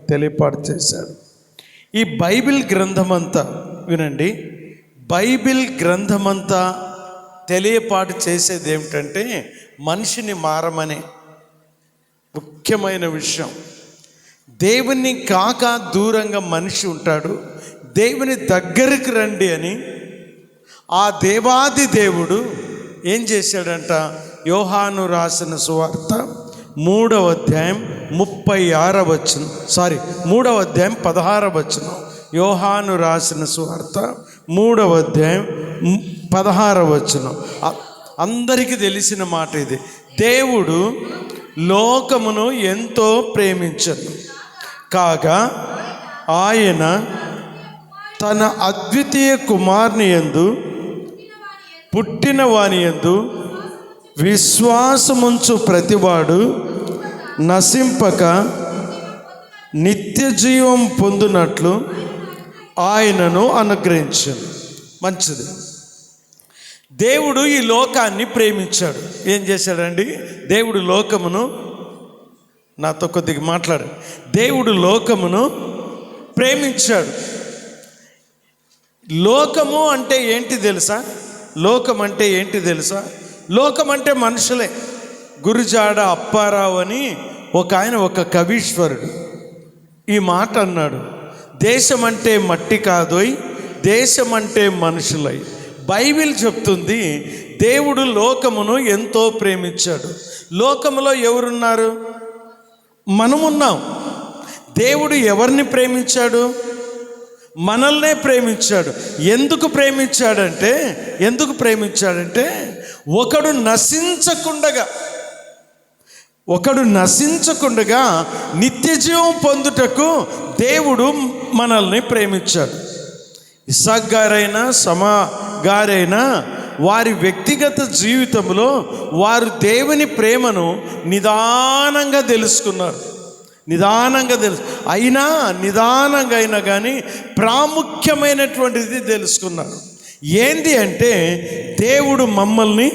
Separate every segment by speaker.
Speaker 1: తెలియపాటు చేశాడు. ఈ బైబిల్ గ్రంథమంతా వినండి, బైబిల్ గ్రంథమంతా తెలియపాటు చేసేది ఏమిటంటే మనిషిని మారమనే ముఖ్యమైన విషయం. దేవుని కాక దూరంగా మనిషి ఉంటాడు, దేవుని దగ్గరికి రండి అని ఆ దేవాది దేవుడు ఏం చేశాడంట? యోహాను రాసిన సువార్త 3వ అధ్యాయం 16వ వచనం. యోహాను రాసిన సువార్త 3వ అధ్యాయం 16వ వచనం. అందరికీ తెలిసిన మాట ఇది. దేవుడు లోకమును ఎంతో ప్రేమించను కాగా ఆయన తన అద్వితీయ కుమారుని యందు పుట్టిన వాని యందు విశ్వాసముంచు ప్రతివాడు నశింపక నిత్య జీవం పొందునట్లు ఆయనను అనుగ్రహించాడు. మంచిది. దేవుడు ఈ లోకాన్ని ప్రేమించాడు. ఏం చేశాడండి? దేవుడు లోకమును, నాతో కొద్దిగా మాట్లాడు, దేవుడు లోకమును ప్రేమించాడు. లోకము అంటే ఏంటి తెలుసా? లోకం అంటే ఏంటి తెలుసా? లోకం అంటే మనుషులే. గురుజాడ అప్పారావు అని ఒక కవీశ్వరుడు ఈ మాట అన్నాడు, దేశం అంటే మట్టి కాదోయ్, దేశం అంటే మనుషులై. బైబిల్ చెప్తుంది దేవుడు లోకమును ఎంతో ప్రేమించాడు. లోకములో ఎవరున్నారు? మనమున్నాం. దేవుడు ఎవరిని ప్రేమించాడు? మనల్నే ప్రేమించాడు. ఎందుకు ప్రేమించాడంటే ఒకడు నశించకుండగా నిత్య జీవం పొందుటకు దేవుడు మనల్ని ప్రేమించాడు. ఇస్సాక్ గారైనా సమా గారైనా వారి వ్యక్తిగత జీవితంలో వారు దేవుని ప్రేమను నిదానంగా తెలుసుకున్నారు. నిదానంగా కానీ ప్రాముఖ్యమైనటువంటిది తెలుసుకున్నారు. ఏంది అంటే దేవుడు మమ్మల్ని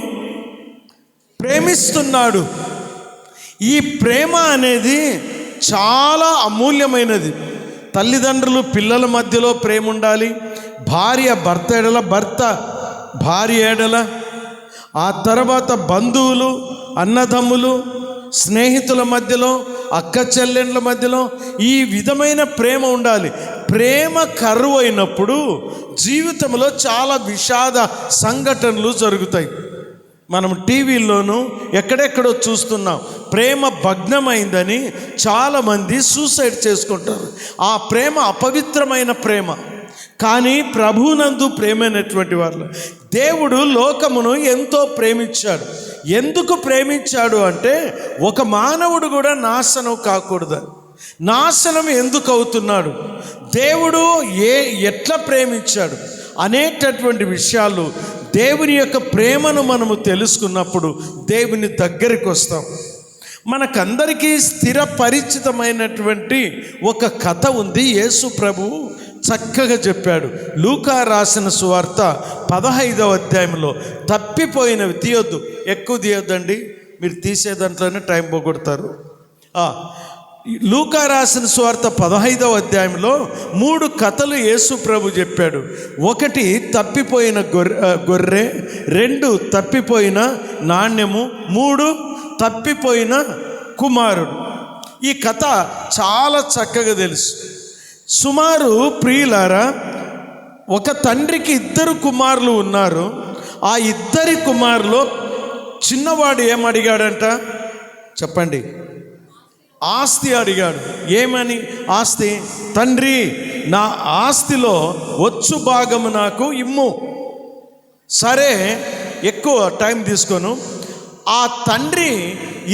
Speaker 1: ప్రేమిస్తున్నాడు. ఈ ప్రేమ అనేది చాలా అమూల్యమైనది. తల్లిదండ్రులు పిల్లల మధ్యలో ప్రేమ ఉండాలి, భార్య భర్త ఎడల, భర్త భార్య ఎడల, ఆ తర్వాత బంధువులు, అన్నదమ్ములు, స్నేహితుల మధ్యలో, అక్క చెల్లెండ్ల మధ్యలో ఈ విధమైన ప్రేమ ఉండాలి. ప్రేమ కరువు అయినప్పుడు జీవితంలో చాలా విషాద సంఘటనలు జరుగుతాయి. మనం టీవీల్లోనూ ఎక్కడెక్కడో చూస్తున్నాం. ప్రేమ భగ్నమైందని చాలామంది సూసైడ్ చేసుకుంటారు. ఆ ప్రేమ అపవిత్రమైన ప్రేమ. కానీ ప్రభువునందు ప్రేమైనటువంటి వాళ్ళు, దేవుడు లోకమును ఎంతో ప్రేమించాడు. ఎందుకు ప్రేమించాడు అంటే ఒక మానవుడు కూడా నాశనం కాకూడదు. నాశనం ఎందుకు అవుతున్నాడు, దేవుడు ఎట్లా ప్రేమించాడు అనేటటువంటి విషయాలు, దేవుని యొక్క ప్రేమను మనము తెలుసుకున్నప్పుడు దేవుని దగ్గరికి వస్తాం. మనకందరికీ స్థిరపరిచితమైనటువంటి ఒక కథ ఉంది. యేసు ప్రభువు చక్కగా చెప్పాడు. లూకా రాసిన సువార్త 15వ అధ్యాయంలో తప్పిపోయినవి తీయొద్దు, ఎక్కువ తీయొద్దండి, మీరు తీసే దాంట్లోనే టైం పోగొడతారు. లూకా రాసిన సువార్త 15వ అధ్యాయంలో 3 కథలు యేసు ప్రభు చెప్పాడు. 1 తప్పిపోయిన గొర్రె, 2 తప్పిపోయిన నాణ్యము, 3 తప్పిపోయిన కుమారుడు. ఈ కథ చాలా చక్కగా తెలుసు. సుమారు ప్రియులారా, ఒక తండ్రికి 2 కుమారులు ఉన్నారు. ఆ 2 కుమారులు చిన్నవాడు ఏమడిగాడంట చెప్పండి? ఆస్తి అడిగాడు. ఏమని ఆస్తి? తండ్రి, నా ఆస్తిలో వచ్చు భాగము నాకు ఇమ్ము. సరే, ఎక్కువ టైం తీసుకోను. ఆ తండ్రి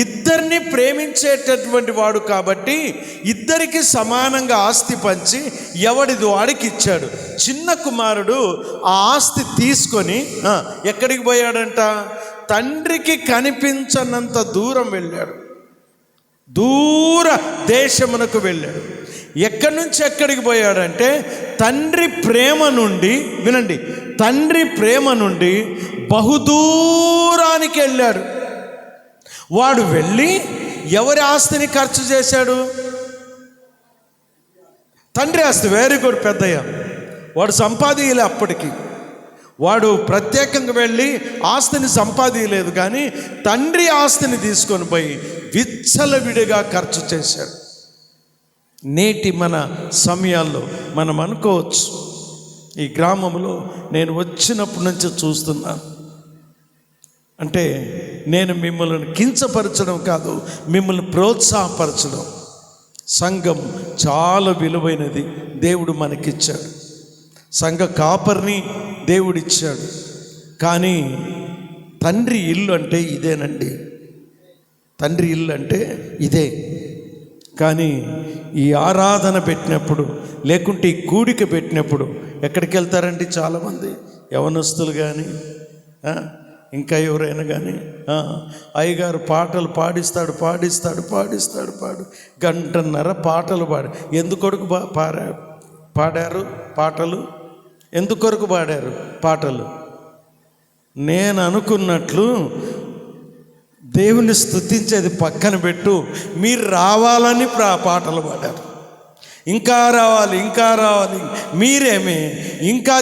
Speaker 1: ఇద్దరిని ప్రేమించేటటువంటి వాడు కాబట్టి ఇద్దరికి సమానంగా ఆస్తి పంచి ఎవడిది వాడికి ఇచ్చాడు. చిన్న కుమారుడు ఆ ఆస్తి తీసుకొని ఎక్కడికి పోయాడంట? తండ్రికి కనిపించనంత దూరం వెళ్ళాడు. దూర దేశమునకు వెళ్ళాడు. ఎక్కడి నుంచి ఎక్కడికి పోయాడంటే తండ్రి ప్రేమ నుండి, వినండి, తండ్రి ప్రేమ నుండి బహుదూరానికి వెళ్ళాడు. వాడు వెళ్ళి ఎవరి ఆస్తిని ఖర్చు చేశాడు? తండ్రి ఆస్తి వెరీ గుడ్ పెద్దయ్య, వాడు సంపాదించలే. అప్పటికి వాడు ప్రత్యేకంగా వెళ్ళి ఆస్తిని సంపాదించలేదు, కానీ తండ్రి ఆస్తిని తీసుకొని పోయి విచ్చలవిడిగా ఖర్చు చేశాడు. నేటి మన సమయాల్లో మనం అనుకోవచ్చు, ఈ గ్రామంలో నేను వచ్చినప్పటి నుంచి చూస్తున్నాను. అంటే నేను మిమ్మల్ని కించపరచడం కాదు, మిమ్మల్ని ప్రోత్సాహపరచడం. సంఘం చాలా విలువైనది, దేవుడు మనకిచ్చాడు. సంఘ కాపర్ని దేవుడిచ్చాడు. కానీ తండ్రి ఇల్లు అంటే ఇదేనండి, తండ్రి ఇల్లు అంటే ఇదే. కానీ ఈ ఆరాధన పెట్టినప్పుడు, లేకుంటే ఈ కూడిక పెట్టినప్పుడు ఎక్కడికి వెళ్తారండి చాలామంది యవనస్తులు కానీ ఇంకా ఎవరైనా కానీ, అయ్యగారు పాటలు పాడిస్తాడు గంటన్నర పాటలు ఎందుకొరకు పాడారు పాటలు? ఎందుకొరకు పాడారు పాటలు? నేను అనుకున్నట్లు దేవుని స్తుతించేది పక్కన పెట్టు, మీరు రావాలని పాటలు పాడారు. ఇంకా రావాలి, మీరేమి ఇంకా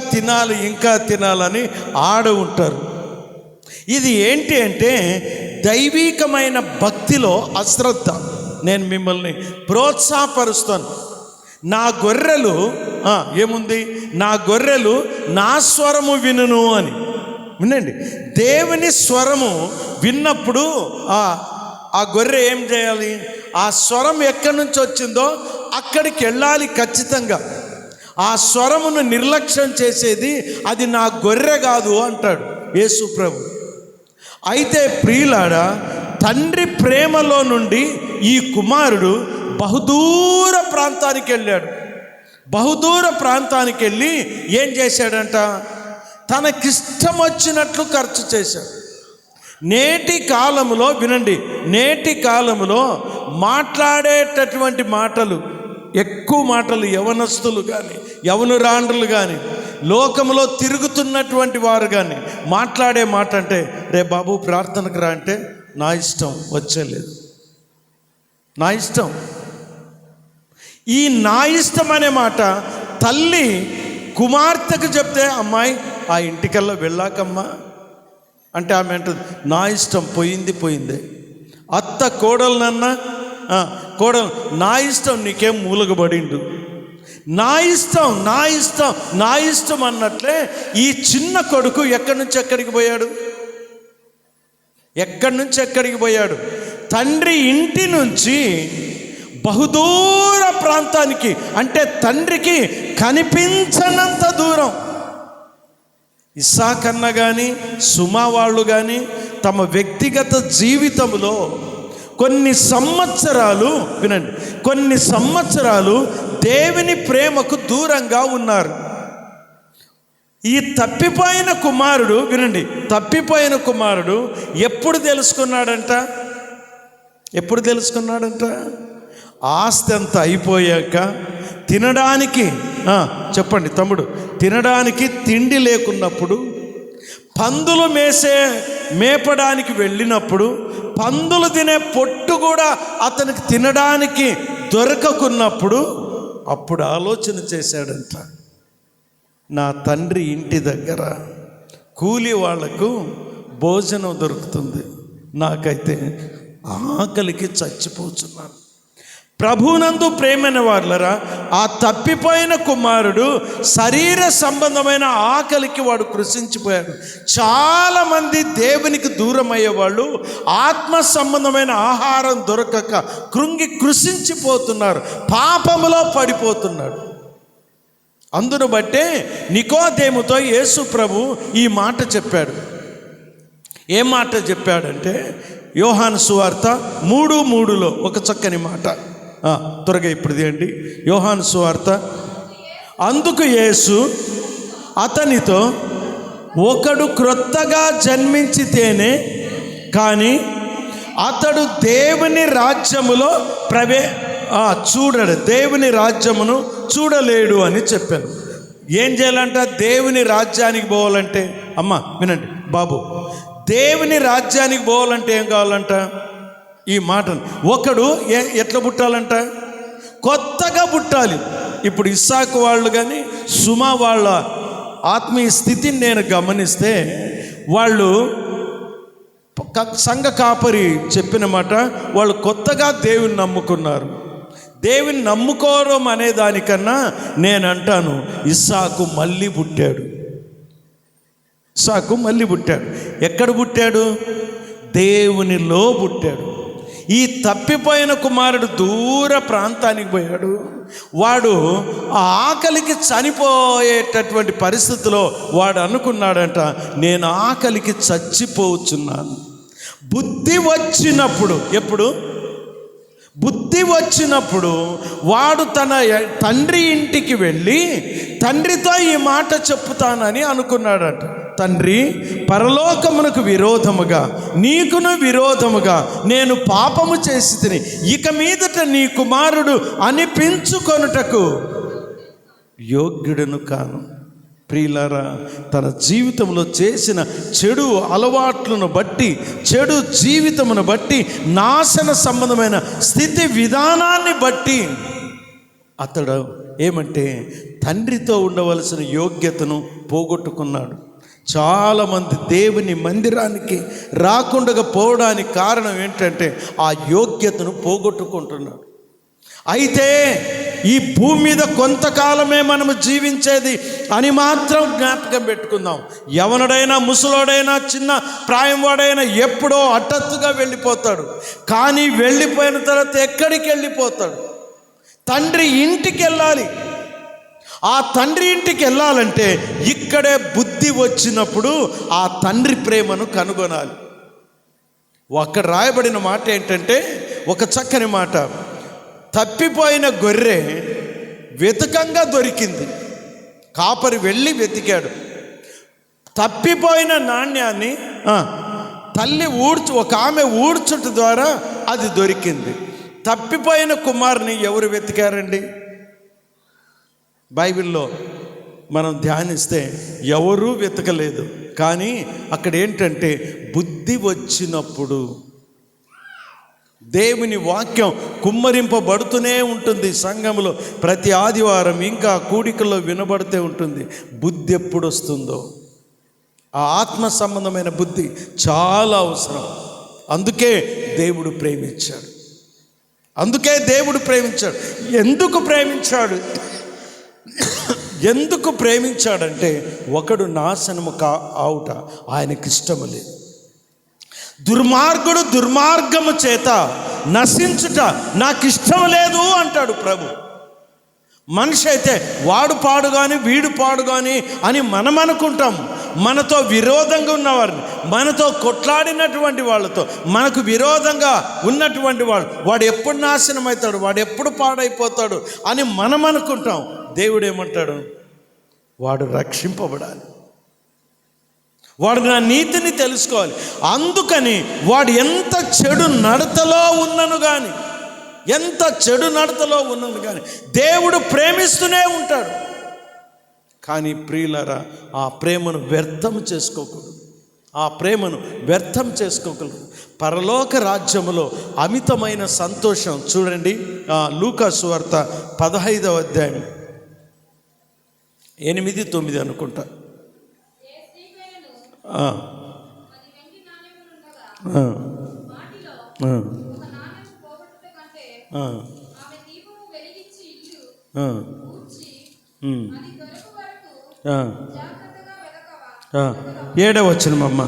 Speaker 1: తినాలని ఆడ ఉంటారు. ఇది ఏంటి అంటే దైవికమైన భక్తిలో అశ్రద్ధ. నేను మిమ్మల్ని ప్రోత్సాహపరుస్తాను. నా గొర్రెలు ఏముంది, నా గొర్రెలు నా స్వరము వినును అని. వినండి, దేవుని స్వరము విన్నప్పుడు ఆ గొర్రె ఏం చేయాలి? ఆ స్వరం ఎక్కడి నుంచి వచ్చిందో అక్కడికి వెళ్ళాలి ఖచ్చితంగా. ఆ స్వరమును నిర్లక్ష్యం చేసేది అది నా గొర్రె కాదు అంటాడు యేసు ప్రభు. అయితే ప్రియులారా, తండ్రి ప్రేమలో నుండి ఈ కుమారుడు బహుదూర ప్రాంతానికి వెళ్ళాడు. బహుదూర ప్రాంతానికి వెళ్ళి ఏం చేశాడంట? తనకిష్టం వచ్చినట్లు ఖర్చు చేశాడు. నేటి కాలంలో వినండి, నేటి కాలంలో మాట్లాడేటటువంటి మాటలు, ఎక్కువ మాటలు యవనస్తులు కానీ యవనురాండ్రులు కానీ లోకంలో తిరుగుతున్నటువంటి వారు కానీ మాట్లాడే మాట అంటే, రే బాబు ప్రార్థనకు రా అంటే, నా ఇష్టం, వచ్చేలేదు, నా ఇష్టం. ఈ నా ఇష్టం అనే మాట తల్లి కుమార్తెకు చెప్తే, అమ్మాయి ఆ ఇంటికల్లా వెళ్ళాకమ్మా అంటే ఆమె అంటుంది, నా ఇష్టం, పోయిందే. అత్త కోడలనన్నా, కోడలు నా ఇష్టం, నీకేం మూలగబడిండు, నా ఇష్టం అన్నట్లే ఈ చిన్న కొడుకు ఎక్కడి నుంచి ఎక్కడికి పోయాడు? తండ్రి ఇంటి నుంచి బహుదూర ప్రాంతానికి, అంటే తండ్రికి కనిపించనంత దూరం. ఇస్సాకన్న కానీ సుమా వాళ్ళు కానీ తమ వ్యక్తిగత జీవితంలో కొన్ని సంవత్సరాలు దేవుని ప్రేమకు దూరంగా ఉన్నారు. ఈ తప్పిపోయిన కుమారుడు ఎప్పుడు తెలుసుకున్నాడంట? ఆస్తి అంతా అయిపోయాక తినడానికి, చెప్పండి తమ్ముడు, తినడానికి తిండి లేకున్నప్పుడు, పందులు మేపడానికి వెళ్ళినప్పుడు, పందులు తినే పొట్టు కూడా అతనికి తినడానికి దొరకకున్నప్పుడు అప్పుడు ఆలోచన చేశాడంట, నా తండ్రి ఇంటి దగ్గర కూలి వాళ్లకు భోజనం దొరుకుతుంది, నాకైతే ఆకలికి చచ్చిపోతున్నాను. ప్రభునందు ప్రేమైన వాళ్ళరా, ఆ తప్పిపోయిన కుమారుడు శరీర సంబంధమైన ఆకలికి వాడు కృషించిపోయాడు. చాలామంది దేవునికి దూరం అయ్యేవాళ్ళు ఆత్మ సంబంధమైన ఆహారం దొరకక కృషించిపోతున్నారు, పాపములో పడిపోతున్నాడు. అందును బట్టే నికోదేముతో యేసు ప్రభు ఈ మాట చెప్పాడు. ఏం మాట చెప్పాడంటే, యోహాను సువార్త 3:3లో ఒక చక్కని మాట, త్వరగా ఇప్పుడు తీయండి. యోహాను సువార్త. అందుకు యేసు అతనితో, ఒకడు క్రొత్తగా జన్మించితేనే కానీ అతడు దేవుని రాజ్యములో దేవుని రాజ్యమును చూడలేడు అని చెప్పాను. ఏం చేయాలంట? దేవుని రాజ్యానికి పోవాలంటే, అమ్మ వినండి బాబు, దేవుని రాజ్యానికి పోవాలంటే ఏం కావాలంట? ఈ మాటను ఒకడు ఎట్లా పుట్టాలంట? కొత్తగా పుట్టాలి. ఇప్పుడు ఇస్సాకు వాళ్ళు కానీ సుమా వాళ్ళ ఆత్మీయ స్థితిని నేను గమనిస్తే, వాళ్ళు సంఘ కాపరి చెప్పిన మాట, వాళ్ళు కొత్తగా దేవుని నమ్ముకున్నారు. దేవుని నమ్ముకోవడం అనే దానికన్నా నేను అంటాను, ఇస్సాకు మళ్ళీ పుట్టాడు. ఇస్సాకు మళ్ళీ పుట్టాడు. ఎక్కడ పుట్టాడు? దేవునిలో పుట్టాడు. ఈ తప్పిపోయిన కుమారుడు దూర ప్రాంతానికి పోయాడు. వాడు ఆ ఆకలికి చనిపోయేటటువంటి పరిస్థితిలో వాడు అనుకున్నాడంట, నేను ఆకలికి చచ్చిపోతున్నాను. బుద్ధి వచ్చినప్పుడు, ఎప్పుడు బుద్ధి వచ్చినప్పుడు వాడు తన తండ్రి ఇంటికి వెళ్ళి తండ్రితో ఈ మాట చెప్పుతానని అనుకున్నాడట. తండ్రి, పరలోకమునకు విరోధముగా నీకును విరోధముగా నేను పాపము చేసి తిని ఇక మీదట నీ కుమారుడు అనిపించుకొనుటకు యోగ్యుడను కాను. ప్రియులారా, తన జీవితంలో చేసిన చెడు అలవాట్లను బట్టి, చెడు జీవితమును బట్టి, నాశన సంబంధమైన స్థితి విధానాన్ని బట్టి అతడు ఏమంటే తండ్రితో ఉండవలసిన యోగ్యతను పోగొట్టుకున్నాడు. చాలామంది దేవుని మందిరానికి రాకుండా పోవడానికి కారణం ఏంటంటే ఆ యోగ్యతను పోగొట్టుకుంటున్నాడు. అయితే ఈ భూమి మీద కొంతకాలమే మనము జీవించేది అని మాత్రం జ్ఞాపకం పెట్టుకుందాం. యవనుడైనా, ముసలోడైనా, చిన్న ప్రాయం వాడైనా ఎప్పుడో హఠాత్తుగా వెళ్ళిపోతాడు. కానీ వెళ్ళిపోయిన తర్వాత ఎక్కడికి వెళ్ళిపోతాడు? తండ్రి ఇంటికి వెళ్ళాలి. ఆ తండ్రి ఇంటికి వెళ్ళాలంటే ఇక్కడే బుద్ధి వచ్చినప్పుడు ఆ తండ్రి ప్రేమను కనుగొనాలి. అక్కడ రాయబడిన మాట ఏంటంటే, ఒక చక్కని మాట, తప్పిపోయిన గొర్రె వెతకంగా దొరికింది. కాపరి వెళ్ళి వెతికాడు. తప్పిపోయిన నాణ్యాన్ని తల్లి ఒక ఆమె ఊడ్చుట ద్వారా అది దొరికింది. తప్పిపోయిన కుమారుని ఎవరు వెతికారండి? బైబిల్లో మనం ధ్యానిస్తే ఎవరూ వెతకలేదు. కానీ అక్కడ ఏంటంటే బుద్ధి వచ్చినప్పుడు దేవుని వాక్యం కుమ్మరింపబడుతూనే ఉంటుంది. సంఘంలో ప్రతి ఆదివారం ఇంకా కూడికల్లో వినబడుతూ ఉంటుంది. బుద్ధి ఎప్పుడు వస్తుందో, ఆ ఆత్మ సంబంధమైన బుద్ధి చాలా అవసరం. అందుకే దేవుడు ప్రేమించాడు. ఎందుకు ప్రేమించాడంటే, ఒకడు నాశనము ఆవుట ఆయనకి ఇష్టము లేదు. దుర్మార్గుడు దుర్మార్గము చేత నశించుట నాకు ఇష్టం లేదు అంటాడు ప్రభు. మనిషి అయితే వాడు పాడు కానీ వీడు పాడు కానీ అని మనం అనుకుంటాం. మనతో విరోధంగా ఉన్నవారిని, మనతో కొట్లాడినటువంటి వాళ్ళతో, మనకు విరోధంగా ఉన్నటువంటి వాడు ఎప్పుడు నాశనం అవుతాడు, వాడు ఎప్పుడు పాడైపోతాడు అని మనం అనుకుంటాం. దేవుడు ఏమంటాడు? వాడు రక్షింపబడాలి, వాడు నా నీతిని తెలుసుకోవాలి. అందుకని వాడు ఎంత చెడు నడతలో ఉన్నను కానీ దేవుడు ప్రేమిస్తూనే ఉంటాడు. కానీ ప్రియులారా, ఆ ప్రేమను వ్యర్థం చేసుకోకూడదు. పరలోక రాజ్యములో అమితమైన సంతోషం. చూడండి, లూకా సువార్త 15వ అధ్యాయం 8-9 అనుకుంటా. ఏడవచనమమ్మ.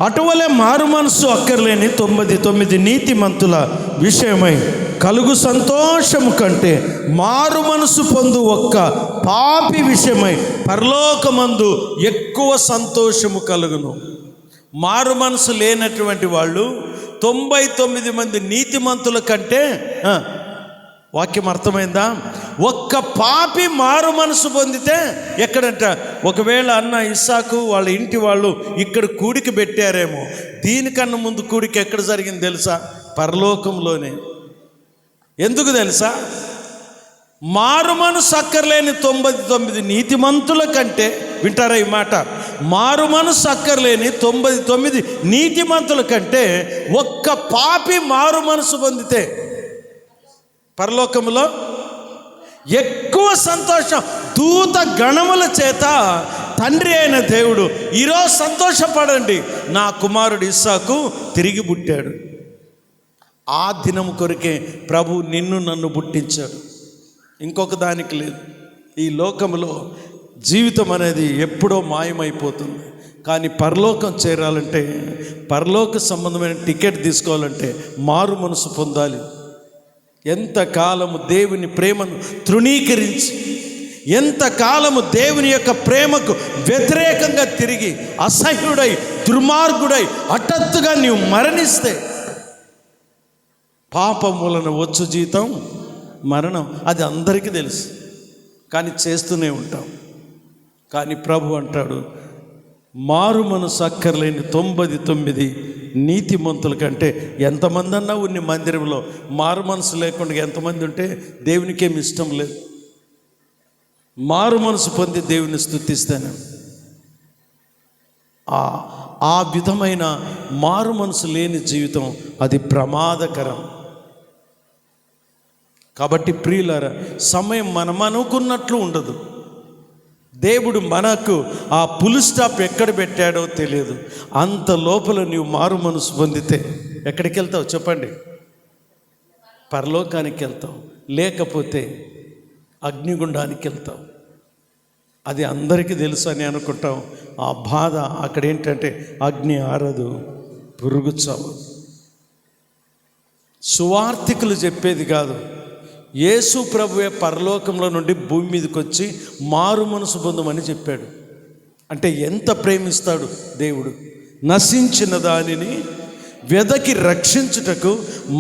Speaker 1: అటువలే మారు మనసు అక్కర్లేని 99 నీతిమంతుల విషయమై కలుగు సంతోషము కంటే మారు మనసు పొందు ఒక్క పాపి విషయమై పరలోకమందు ఎక్కువ సంతోషము కలుగును. మారు మనసు లేనటువంటి వాళ్ళు 99 మంది నీతిమంతుల కంటే, వాక్యం అర్థమైందా? ఒక్క పాపి మారు మనసు పొందితే ఎక్కడంట? ఒకవేళ అన్న ఇస్సాకు వాళ్ళ ఇంటి వాళ్ళు ఇక్కడ కూడికి పెట్టారేమో, దీనికన్నా ముందు కూడికి ఎక్కడ జరిగింది తెలుసా? పరలోకంలోనే. ఎందుకు తెలుసా? మారు మనసు అక్కర్లేని 99 నీతిమంతుల కంటే, వింటారా ఈ మాట, మారు మనసు అక్కర్లేని 99 నీతిమంతుల కంటే ఒక్క పాపి మారు మనసు పొందితే పరలోకంలో ఎక్కువ సంతోషం. దూత గణముల చేత తండ్రి అయిన దేవుడు ఈరోజు సంతోషపడండి, నా కుమారుడు ఇస్సాకు తిరిగి పుట్టాడు. ఆ దినం కొరికే ప్రభు నిన్ను నన్ను పుట్టించాడు, ఇంకొక దానికి లేదు. ఈ లోకంలో జీవితం అనేది ఎప్పుడో మాయమైపోతుంది. కానీ పరలోకం చేరాలంటే, పరలోక సంబంధమైన టికెట్ తీసుకోవాలంటే మారు మనసు పొందాలి. ఎంతకాలము దేవుని ప్రేమను తృణీకరించి, ఎంతకాలము దేవుని యొక్క ప్రేమకు వ్యతిరేకంగా తిరిగి అసహ్యుడై దుర్మార్గుడై హఠాత్తుగా నీవు మరణిస్తే పాపం వలన వచ్చు జీతం మరణం. అది అందరికీ తెలుసు, కానీ చేస్తూనే ఉంటాం. కానీ ప్రభు అంటాడు, మారు మనసు అక్కర్లేని 99 నీతిమంతుల కంటే. ఎంతమంది అన్నా ఉన్ని మందిరంలో మారు మనసు లేకుండా ఎంతమంది ఉంటే దేవునికేమి ఇష్టం లేదు. మారు మనసు పొంది దేవుని స్తుతిస్తాను. ఆ విధమైన మారు మనసు లేని జీవితం అది ప్రమాదకరం. కాబట్టి ప్రియులారా, సమయం మనం అనుకున్నట్లు ఉండదు. దేవుడు మనకు ఆ పుల్ స్టాప్ ఎక్కడ పెట్టాడో తెలియదు. అంత లోపల నీవు మారు మనసు పొందితే ఎక్కడికి వెళ్తావు చెప్పండి? పరలోకానికి వెళ్తావు, లేకపోతే అగ్నిగుండానికి వెళ్తావు. అది అందరికీ తెలుసు అని అనుకుంటాం. ఆ బాధ అక్కడ ఏంటంటే అగ్ని ఆరదు, పురుగు చావు. సువార్థికులు చెప్పేది కాదు, యేసు ప్రభువే పరలోకంలో నుండి భూమి మీదకి వచ్చి మారు మనసు పొందమని చెప్పాడు. అంటే ఎంత ప్రేమిస్తాడు దేవుడు. నశించిన దానిని వెదకి రక్షించుటకు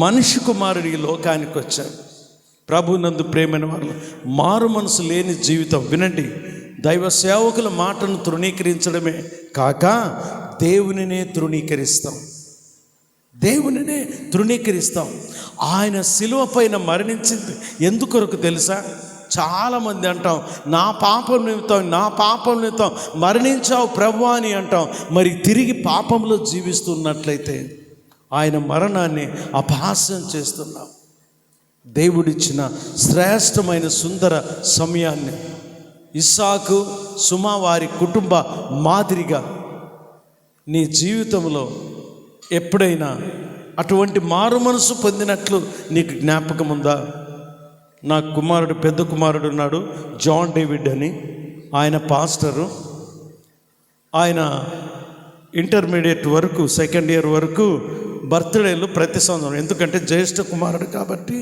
Speaker 1: మనిషి కుమారుడు ఈ లోకానికి వచ్చాడు. ప్రభునందు ప్రేమైన వాళ్ళు మారు మనసు లేని జీవితం. వినండి, దైవ సేవకుల మాటను తృణీకరించడమే కాక దేవునినే తృణీకరిస్తాం. దేవునినే తృణీకరిస్తాం. ఆయన శిలువ పైన మరణించింది ఎందుకొరకు తెలుసా? చాలామంది అంటాం, నా పాపం నిమిత్తం మరణించావు ప్రభు అని అంటాం. మరి తిరిగి పాపంలో జీవిస్తున్నట్లయితే ఆయన మరణాన్ని అపహాస్యం చేస్తున్నాం. దేవుడిచ్చిన శ్రేష్టమైన సుందర సమయాన్ని, ఇస్సాకు సుమా వారి కుటుంబ మాదిరిగా నీ జీవితంలో ఎప్పుడైనా అటువంటి మారు మనసు పొందినట్లు నీకు జ్ఞాపకం ఉందా? నా కుమారుడు, పెద్ద కుమారుడు ఉన్నాడు, జాన్ డేవిడ్ అని. ఆయన పాస్టరు. ఆయన ఇంటర్మీడియట్ వరకు, సెకండ్ ఇయర్ వరకు బర్త్డేలు ప్రతి సంవత్సరం, ఎందుకంటే జ్యేష్ఠ కుమారుడు కాబట్టి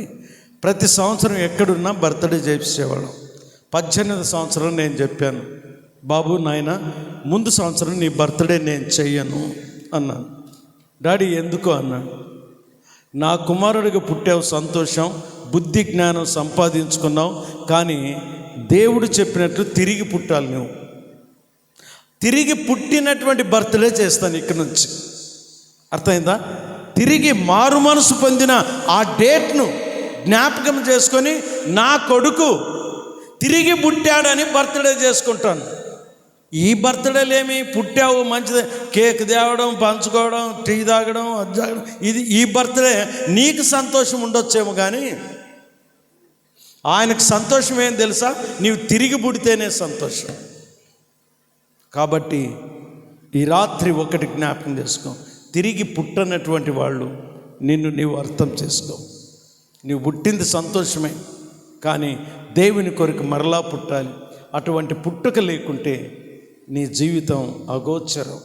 Speaker 1: ప్రతి సంవత్సరం ఎక్కడున్నా బర్త్డే చేసేవాళ్ళం. 18వ సంవత్సరం నేను చెప్పాను, బాబు నాయన ముందు సంవత్సరం నీ బర్త్డే నేను చెయ్యను అన్నాను. డాడీ ఎందుకు అన్నాడు. నా కుమారుడిగా పుట్టావు, సంతోషం, బుద్ధి జ్ఞానం సంపాదించుకున్నావు, కానీ దేవుడు చెప్పినట్లు తిరిగి పుట్టాలి. నువ్వు తిరిగి పుట్టినటువంటి బర్త్డే చేస్తాను ఇక్కడి నుంచి. అర్థమైందా? తిరిగి మారు మనసు పొందిన ఆ డేట్ను జ్ఞాపకం చేసుకొని నా కొడుకు తిరిగి పుట్టాడని బర్త్డే చేసుకుంటాను. ఈ బర్త్డేలేమి, పుట్టావు మంచిదే, కేక్ తేవడం, పంచుకోవడం, టీ తాగడం, అది తాగడం, ఇది ఈ బర్త్డే నీకు సంతోషం ఉండొచ్చేమో, కానీ ఆయనకు సంతోషం ఏం తెలుసా? నీవు తిరిగి పుడితేనే సంతోషం. కాబట్టి ఈ రాత్రి ఒకటి జ్ఞాపకం చేసుకో, తిరిగి పుట్టనటువంటి వాళ్ళు నిన్ను నీవు అర్థం చేసుకో. నీవు పుట్టింది సంతోషమే, కానీ దేవుని కొరకు మరలా పుట్టాలి. అటువంటి పుట్టుక లేకుంటే నీ జీవితం అగోచరం.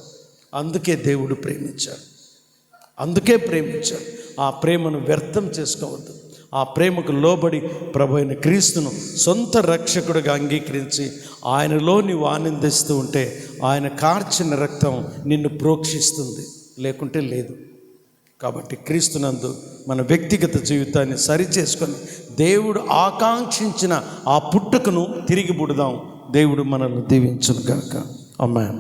Speaker 1: అందుకే దేవుడు ప్రేమించాడు. ఆ ప్రేమను వ్యర్థం చేసుకోవద్దు. ఆ ప్రేమకు లోబడి ప్రభు అయిన క్రీస్తును సొంత రక్షకుడిగా అంగీకరించి ఆయనలో నీవు ఆనందిస్తూ ఉంటే ఆయన కార్చిన రక్తం నిన్ను ప్రోక్షిస్తుంది, లేకుంటే లేదు. కాబట్టి క్రీస్తునందు మన వ్యక్తిగత జీవితాన్ని సరిచేసుకొని దేవుడు ఆకాంక్షించిన ఆ పుట్టుకను తిరిగి పుడదాం. దేవుడు మనల్ని దీవించును గాక. ఆమేన్.